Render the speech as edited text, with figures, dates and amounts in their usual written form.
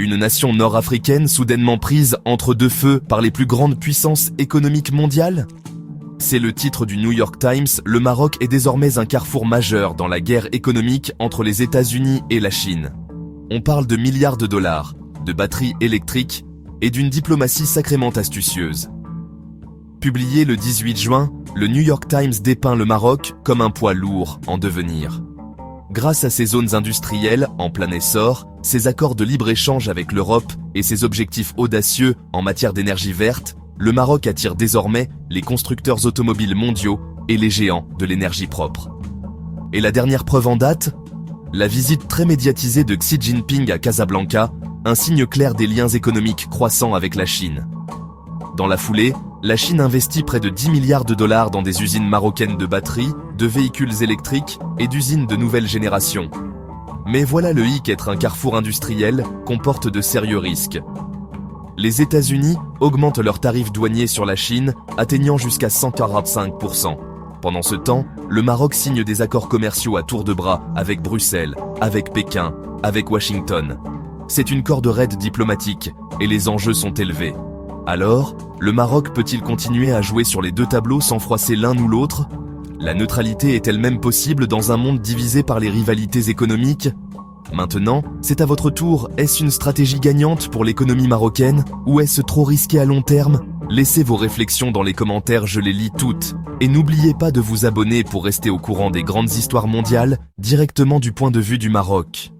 Une nation nord-africaine soudainement prise entre deux feux par les plus grandes puissances économiques mondiales? C'est le titre du New York Times. Le Maroc est désormais un carrefour majeur dans la guerre économique entre les États-Unis et la Chine. On parle de milliards de dollars, de batteries électriques et d'une diplomatie sacrément astucieuse. Publié le 18 juin, le New York Times dépeint le Maroc comme un poids lourd en devenir. Grâce à ses zones industrielles en plein essor, ses accords de libre-échange avec l'Europe et ses objectifs audacieux en matière d'énergie verte, le Maroc attire désormais les constructeurs automobiles mondiaux et les géants de l'énergie propre. Et la dernière preuve en date? La visite très médiatisée de Xi Jinping à Casablanca, un signe clair des liens économiques croissants avec la Chine. Dans la foulée, la Chine investit près de 10 milliards de dollars dans des usines marocaines de batteries, de véhicules électriques et d'usines de nouvelle génération. Mais voilà, le hic, être un carrefour industriel comporte de sérieux risques. Les États-Unis augmentent leurs tarifs douaniers sur la Chine, atteignant jusqu'à 145%. Pendant ce temps, le Maroc signe des accords commerciaux à tour de bras avec Bruxelles, avec Pékin, avec Washington. C'est une corde raide diplomatique et les enjeux sont élevés. Alors, le Maroc peut-il continuer à jouer sur les deux tableaux sans froisser l'un ou l'autre? La neutralité est-elle même possible dans un monde divisé par les rivalités économiques? Maintenant, c'est à votre tour. Est-ce une stratégie gagnante pour l'économie marocaine ou est-ce trop risqué à long terme? Laissez vos réflexions dans les commentaires, je les lis toutes. Et n'oubliez pas de vous abonner pour rester au courant des grandes histoires mondiales, directement du point de vue du Maroc.